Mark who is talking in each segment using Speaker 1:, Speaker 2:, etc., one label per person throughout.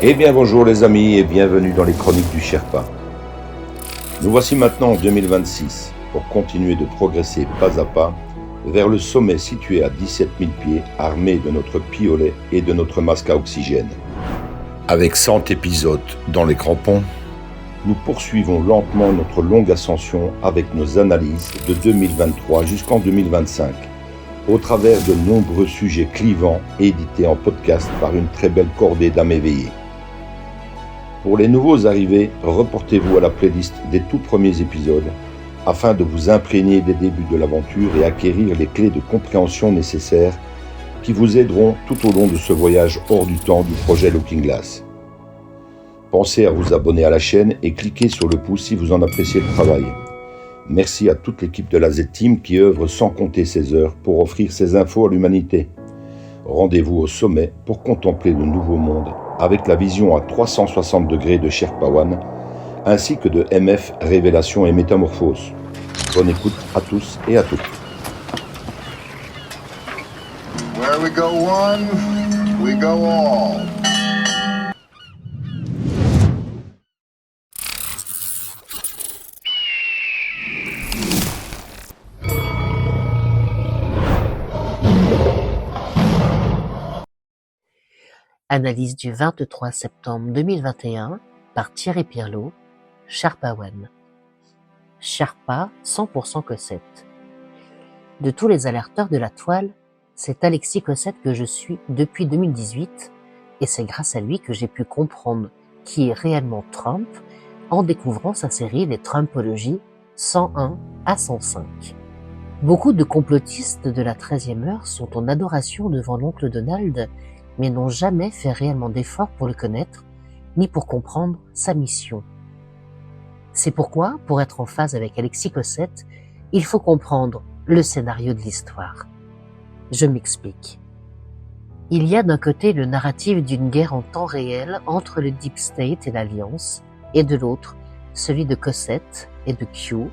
Speaker 1: Eh bien bonjour les amis et bienvenue dans les chroniques du Sherpa. Nous voici maintenant en 2026 pour continuer de progresser pas à pas vers le sommet situé à 17 000 pieds armé de notre piolet et de notre masque à oxygène. Avec 100 épisodes dans les crampons, nous poursuivons lentement notre longue ascension avec nos analyses de 2023 jusqu'en 2025 au travers de nombreux sujets clivants édités en podcast par une très belle cordée d'âmes éveillées. Pour les nouveaux arrivés, reportez-vous à la playlist des tout premiers épisodes afin de vous imprégner des débuts de l'aventure et acquérir les clés de compréhension nécessaires qui vous aideront tout au long de ce voyage hors du temps du projet Looking Glass. Pensez à vous abonner à la chaîne et cliquez sur le pouce si vous en appréciez le travail. Merci à toute l'équipe de la Z-Team qui œuvre sans compter ses heures pour offrir ces infos à l'humanité. Rendez-vous au sommet pour contempler le nouveau monde avec la vision à 360 degrés de Sherpa One ainsi que de MF Révélation et Métamorphose. Bonne écoute à tous et à toutes.
Speaker 2: Where we go one, we go all.
Speaker 3: Analyse du 23 septembre 2021 par Thierry Pirlot, Sherpa One. Sherpa 100% Cossette. De tous les alerteurs de la toile, c'est Alexis Cossette que je suis depuis 2018 et c'est grâce à lui que j'ai pu comprendre qui est réellement Trump en découvrant sa série Les Trumpologies 101 à 105. Beaucoup de complotistes de la 13e heure sont en adoration devant l'oncle Donald mais n'ont jamais fait réellement d'efforts pour le connaître, ni pour comprendre sa mission. C'est pourquoi, pour être en phase avec Alexis Cossette, il faut comprendre le scénario de l'histoire. Je m'explique. Il y a d'un côté le narratif d'une guerre en temps réel entre le Deep State et l'Alliance, et de l'autre, celui de Cossette et de Q,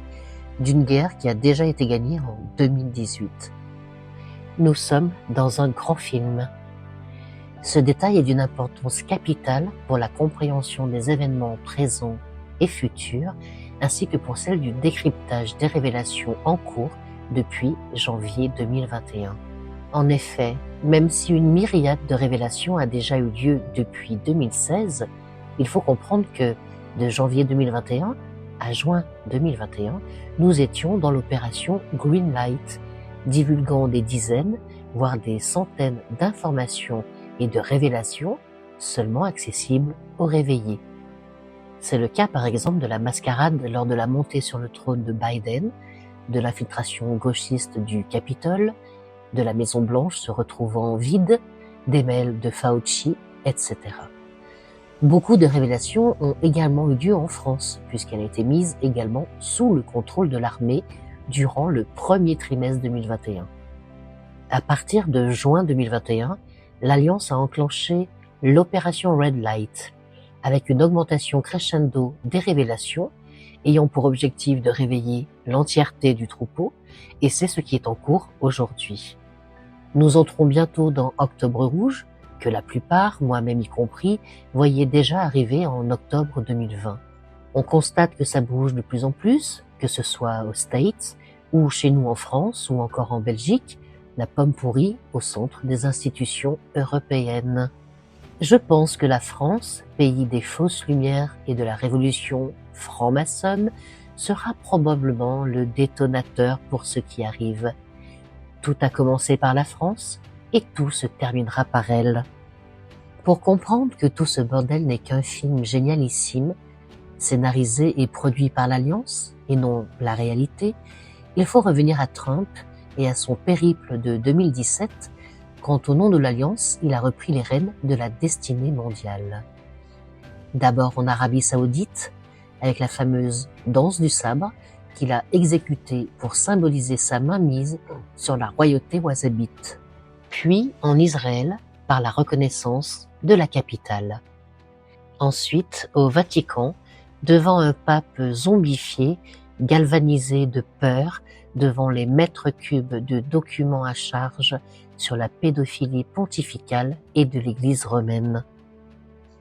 Speaker 3: d'une guerre qui a déjà été gagnée en 2018. Nous sommes dans un grand film. Ce détail est d'une importance capitale pour la compréhension des événements présents et futurs, ainsi que pour celle du décryptage des révélations en cours depuis janvier 2021. En effet, même si une myriade de révélations a déjà eu lieu depuis 2016, il faut comprendre que de janvier 2021 à juin 2021, nous étions dans l'opération Greenlight, divulguant des dizaines, voire des centaines d'informations et de révélations seulement accessibles aux réveillés. C'est le cas par exemple de la mascarade lors de la montée sur le trône de Biden, de l'infiltration gauchiste du Capitole, de la Maison Blanche se retrouvant vide, des mails de Fauci, etc. Beaucoup de révélations ont également eu lieu en France, puisqu'elle a été mise également sous le contrôle de l'armée durant le premier trimestre 2021. À partir de juin 2021, l'Alliance a enclenché l'opération Red Light, avec une augmentation crescendo des révélations, ayant pour objectif de réveiller l'entièreté du troupeau, et c'est ce qui est en cours aujourd'hui. Nous entrons bientôt dans Octobre Rouge, que la plupart, moi-même y compris, voyaient déjà arriver en octobre 2020. On constate que ça bouge de plus en plus, que ce soit aux States, ou chez nous en France, ou encore en Belgique, la pomme pourrie au centre des institutions européennes. Je pense que la France, pays des fausses lumières et de la révolution franc-maçonne, sera probablement le détonateur pour ce qui arrive. Tout a commencé par la France et tout se terminera par elle. Pour comprendre que tout ce bordel n'est qu'un film génialissime, scénarisé et produit par l'Alliance et non la réalité, il faut revenir à Trump et à son périple de 2017, quand au nom de l'Alliance, il a repris les rênes de la destinée mondiale. D'abord en Arabie Saoudite, avec la fameuse danse du sabre, qu'il a exécutée pour symboliser sa mainmise sur la royauté wahhabite. Puis en Israël, par la reconnaissance de la capitale. Ensuite, au Vatican, devant un pape zombifié, galvanisé de peur, devant les mètres cubes de documents à charge sur la pédophilie pontificale et de l'Église romaine.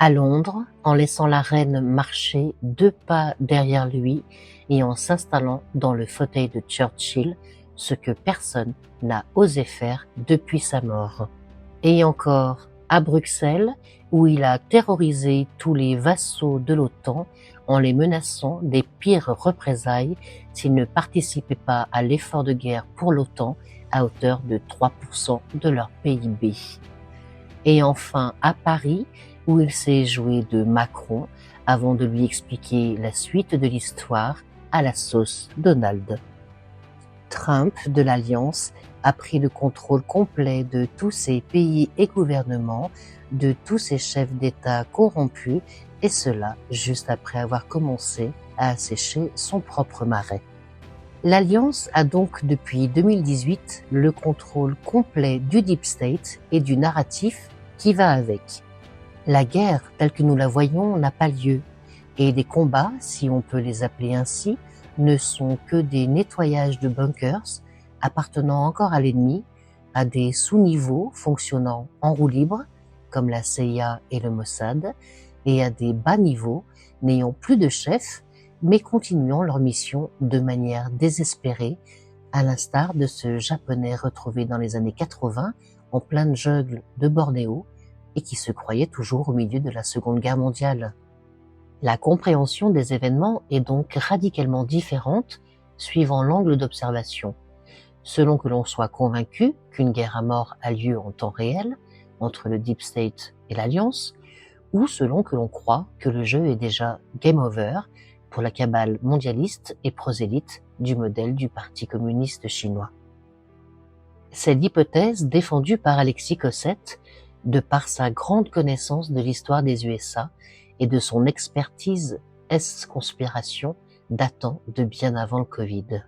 Speaker 3: À Londres, en laissant la reine marcher 2 pas derrière lui et en s'installant dans le fauteuil de Churchill, ce que personne n'a osé faire depuis sa mort. Et encore à Bruxelles, où il a terrorisé tous les vassaux de l'OTAN en les menaçant des pires représailles s'ils ne participaient pas à l'effort de guerre pour l'OTAN à hauteur de 3% de leur PIB. Et enfin à Paris, où il s'est joué de Macron avant de lui expliquer la suite de l'histoire à la sauce Donald. Trump de l'Alliance a pris le contrôle complet de tous ces pays et gouvernements, de tous ces chefs d'État corrompus, et cela juste après avoir commencé à assécher son propre marais. L'Alliance a donc depuis 2018 le contrôle complet du Deep State et du narratif qui va avec. La guerre telle que nous la voyons n'a pas lieu, et des combats, si on peut les appeler ainsi, ne sont que des nettoyages de bunkers appartenant encore à l'ennemi, à des sous-niveaux fonctionnant en roue libre, comme la CIA et le Mossad, et à des bas niveaux n'ayant plus de chef, mais continuant leur mission de manière désespérée, à l'instar de ce Japonais retrouvé dans les années 80 en pleine jungle de Bornéo et qui se croyait toujours au milieu de la Seconde Guerre mondiale. La compréhension des événements est donc radicalement différente suivant l'angle d'observation, selon que l'on soit convaincu qu'une guerre à mort a lieu en temps réel entre le Deep State et l'Alliance, ou selon que l'on croit que le jeu est déjà game over pour la cabale mondialiste et prosélyte du modèle du Parti communiste chinois. C'est l'hypothèse défendue par Alexis Cossette de par sa grande connaissance de l'histoire des USA et de son expertise conspiration datant de bien avant le Covid.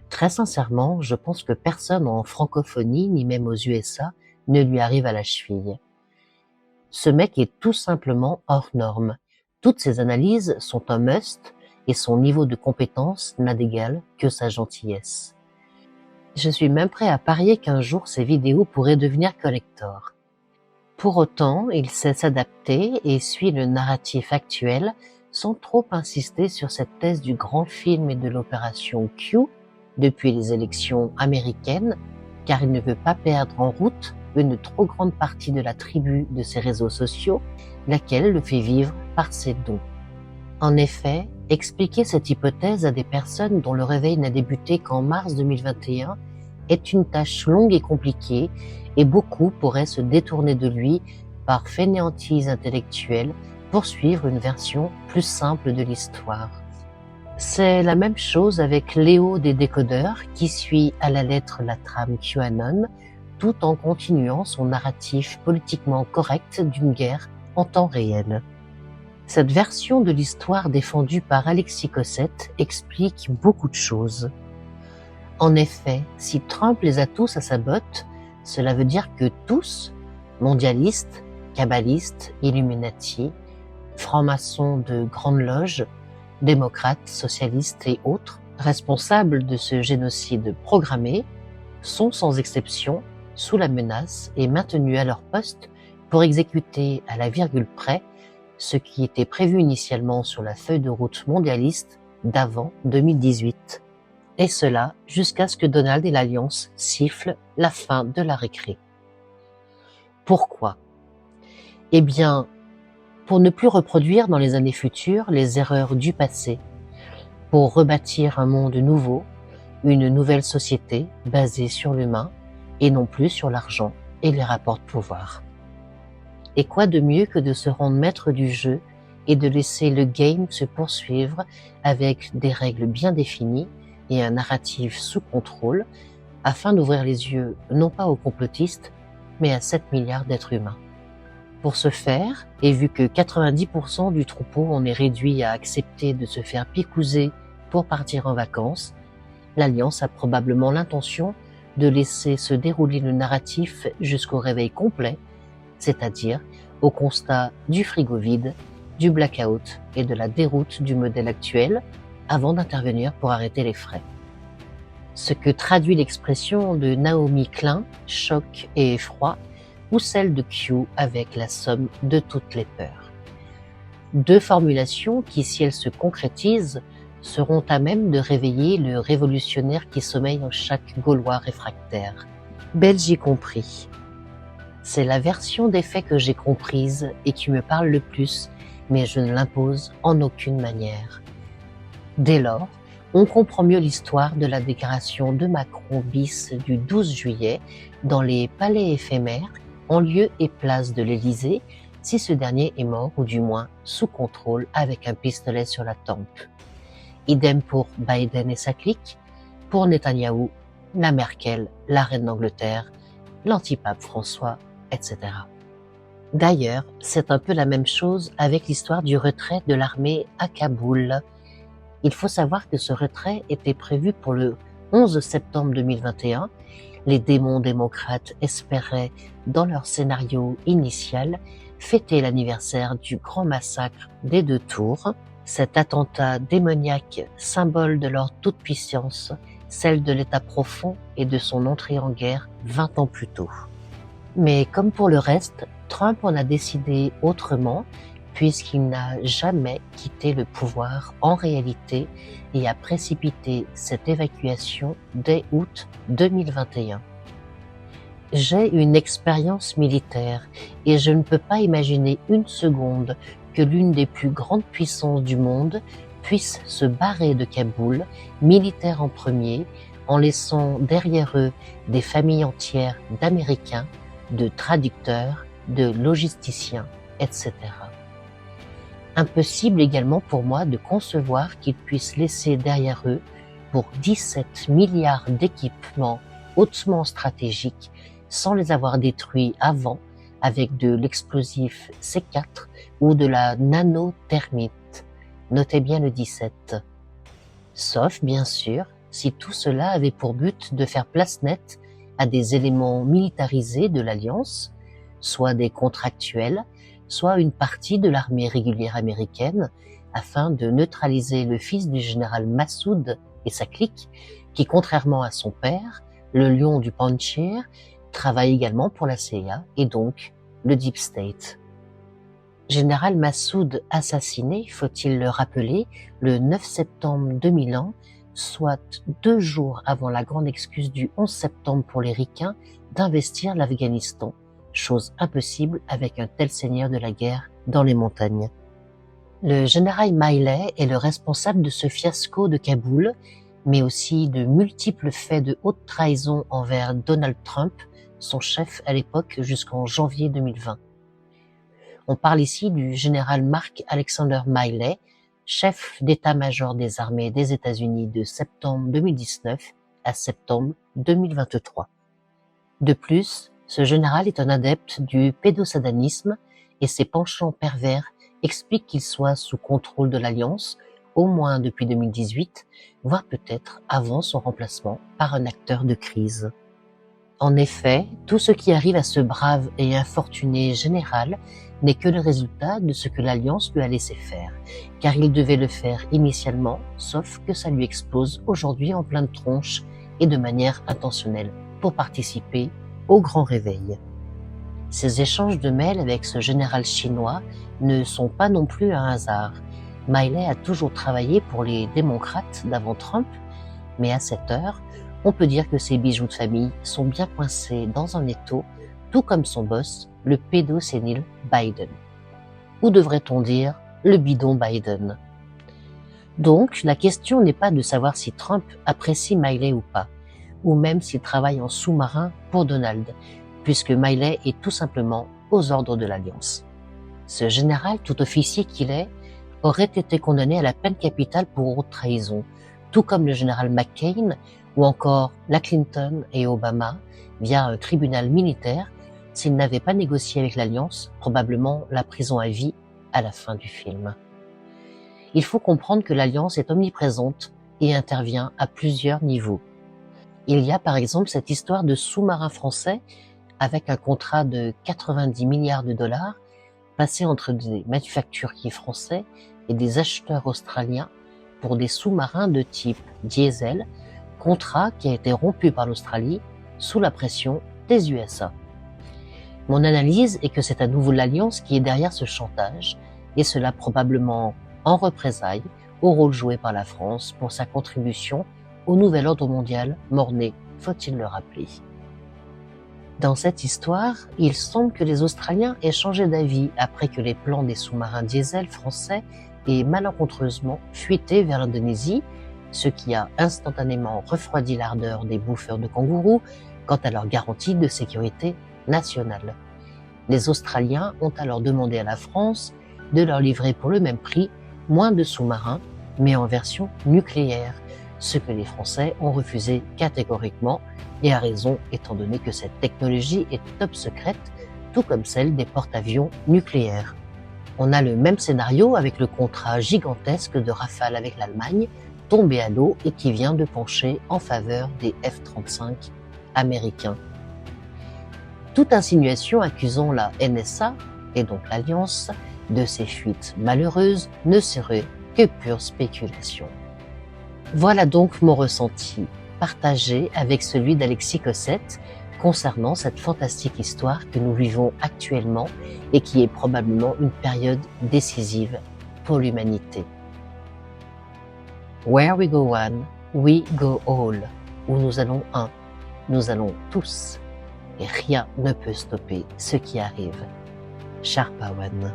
Speaker 3: Très sincèrement, je pense que personne en francophonie, ni même aux USA, ne lui arrive à la cheville. Ce mec est tout simplement hors norme. Toutes ses analyses sont un must et son niveau de compétence n'a d'égal que sa gentillesse. Je suis même prêt à parier qu'un jour ces vidéos pourraient devenir collector. Pour autant, il sait s'adapter et suit le narratif actuel sans trop insister sur cette thèse du grand film et de l'opération Q depuis les élections américaines, car il ne veut pas perdre en route une trop grande partie de la tribu de ses réseaux sociaux, laquelle le fait vivre par ses dons. En effet, expliquer cette hypothèse à des personnes dont le réveil n'a débuté qu'en mars 2021 est une tâche longue et compliquée, et beaucoup pourraient se détourner de lui par fainéantise intellectuelle pour suivre une version plus simple de l'histoire. C'est la même chose avec Léo des décodeurs qui suit à la lettre la trame QAnon tout en continuant son narratif politiquement correct d'une guerre en temps réel. Cette version de l'histoire défendue par Alexis Cossette explique beaucoup de choses. En effet, si Trump les a tous à sa botte, cela veut dire que tous, mondialistes, kabbalistes, illuminati, francs-maçons de grandes loges, démocrates, socialistes et autres, responsables de ce génocide programmé, sont sans exception sous la menace et maintenus à leur poste pour exécuter à la virgule près ce qui était prévu initialement sur la feuille de route mondialiste d'avant 2018. Et cela jusqu'à ce que Donald et l'Alliance sifflent la fin de la récré. Pourquoi ? Eh bien, pour ne plus reproduire dans les années futures les erreurs du passé, pour rebâtir un monde nouveau, une nouvelle société basée sur l'humain et non plus sur l'argent et les rapports de pouvoir. Et quoi de mieux que de se rendre maître du jeu et de laisser le game se poursuivre avec des règles bien définies et un narratif sous contrôle afin d'ouvrir les yeux non pas aux complotistes, mais à 7 milliards d'êtres humains. Pour ce faire, et vu que 90% du troupeau en est réduit à accepter de se faire picouser pour partir en vacances, l'Alliance a probablement l'intention de laisser se dérouler le narratif jusqu'au réveil complet, c'est-à-dire au constat du frigo vide, du blackout et de la déroute du modèle actuel, avant d'intervenir pour arrêter les frais. Ce que traduit l'expression de Naomi Klein, choc et effroi, ou celle de Q avec la somme de toutes les peurs. Deux formulations qui, si elles se concrétisent, seront à même de réveiller le révolutionnaire qui sommeille en chaque Gaulois réfractaire, Belge y compris. C'est la version des faits que j'ai comprise et qui me parle le plus, mais je ne l'impose en aucune manière. Dès lors, on comprend mieux l'histoire de la déclaration de Macron bis du 12 juillet dans les palais éphémères, en lieu et place de l'Élysée, si ce dernier est mort ou du moins sous contrôle avec un pistolet sur la tempe. Idem pour Biden et sa clique, pour Netanyahou, la Merkel, la reine d'Angleterre, l'antipape François, etc. D'ailleurs, c'est un peu la même chose avec l'histoire du retrait de l'armée à Kaboul. Il faut savoir que ce retrait était prévu pour le 11 septembre 2021. Les démons démocrates espéraient, dans leur scénario initial, fêter l'anniversaire du grand massacre des 2 tours, cet attentat démoniaque, symbole de leur toute-puissance, celle de l'État profond et de son entrée en guerre 20 ans plus tôt. Mais comme pour le reste, Trump en a décidé autrement, puisqu'il n'a jamais quitté le pouvoir en réalité et a précipité cette évacuation dès août 2021. J'ai une expérience militaire et je ne peux pas imaginer une seconde que l'une des plus grandes puissances du monde puisse se barrer de Kaboul, militaire en premier, en laissant derrière eux des familles entières d'Américains, de traducteurs, de logisticiens, etc. Impossible également pour moi de concevoir qu'ils puissent laisser derrière eux, pour 17 milliards d'équipements hautement stratégiques, sans les avoir détruits avant, avec de l'explosif C4 ou de la nanothermite. Notez bien le 17. Sauf, bien sûr, si tout cela avait pour but de faire place nette à des éléments militarisés de l'Alliance, soit des contractuels, soit une partie de l'armée régulière américaine, afin de neutraliser le fils du général Massoud et sa clique, qui, contrairement à son père, le lion du Panjshir, travaille également pour la CIA et donc le Deep State. Général Massoud assassiné, faut-il le rappeler, le 9 septembre 2001, soit 2 jours avant la grande excuse du 11 septembre pour les ricains d'investir l'Afghanistan, chose impossible avec un tel seigneur de la guerre dans les montagnes. Le général Miley est le responsable de ce fiasco de Kaboul, mais aussi de multiples faits de haute trahison envers Donald Trump, son chef à l'époque jusqu'en janvier 2020. On parle ici du général Mark Alexander Miley, chef d'état-major des armées des États-Unis de septembre 2019 à septembre 2023. De plus, ce général est un adepte du pédosatanisme et ses penchants pervers expliquent qu'il soit sous contrôle de l'Alliance, au moins depuis 2018, voire peut-être avant son remplacement par un acteur de crise. En effet, tout ce qui arrive à ce brave et infortuné général n'est que le résultat de ce que l'Alliance lui a laissé faire, car il devait le faire initialement, sauf que ça lui explose aujourd'hui en pleine tronche et de manière intentionnelle, pour participer au grand réveil. Ces échanges de mails avec ce général chinois ne sont pas non plus un hasard. Miley a toujours travaillé pour les démocrates d'avant Trump, mais à cette heure, on peut dire que ses bijoux de famille sont bien coincés dans un étau, tout comme son boss, le pédosénile Biden. Ou devrait-on dire le bidon Biden. Donc, la question n'est pas de savoir si Trump apprécie Miley ou pas, ou même s'il travaille en sous-marin pour Donald, puisque Miley est tout simplement aux ordres de l'Alliance. Ce général, tout officier qu'il est, aurait été condamné à la peine capitale pour haute trahison, tout comme le général McCain ou encore la Clinton et Obama, via un tribunal militaire, s'ils n'avaient pas négocié avec l'Alliance, probablement la prison à vie à la fin du film. Il faut comprendre que l'Alliance est omniprésente et intervient à plusieurs niveaux. Il y a par exemple cette histoire de sous-marin français avec un contrat de 90 milliards de dollars passé entre des manufacturiers français et des acheteurs australiens pour des sous-marins de type diesel, contrat qui a été rompu par l'Australie sous la pression des USA. Mon analyse est que c'est à nouveau l'Alliance qui est derrière ce chantage, et cela probablement en représailles au rôle joué par la France pour sa contribution au nouvel ordre mondial mort-né, faut-il le rappeler. Dans cette histoire, il semble que les Australiens aient changé d'avis après que les plans des sous-marins diesel français aient malencontreusement fuité vers l'Indonésie, ce qui a instantanément refroidi l'ardeur des bouffeurs de kangourous quant à leur garantie de sécurité nationale. Les Australiens ont alors demandé à la France de leur livrer pour le même prix moins de sous-marins, mais en version nucléaire, ce que les Français ont refusé catégoriquement, et à raison étant donné que cette technologie est top secrète, tout comme celle des porte-avions nucléaires. On a le même scénario avec le contrat gigantesque de Rafale avec l'Allemagne, tombé à l'eau et qui vient de pencher en faveur des F-35 américains. Toute insinuation accusant la NSA, et donc l'Alliance, de ces fuites malheureuses ne serait que pure spéculation. Voilà donc mon ressenti, partagé avec celui d'Alexis Cossette, concernant cette fantastique histoire que nous vivons actuellement et qui est probablement une période décisive pour l'humanité. Where we go one, we go all. Où nous allons un, nous allons tous. Et rien ne peut stopper ce qui arrive. Sharpa One.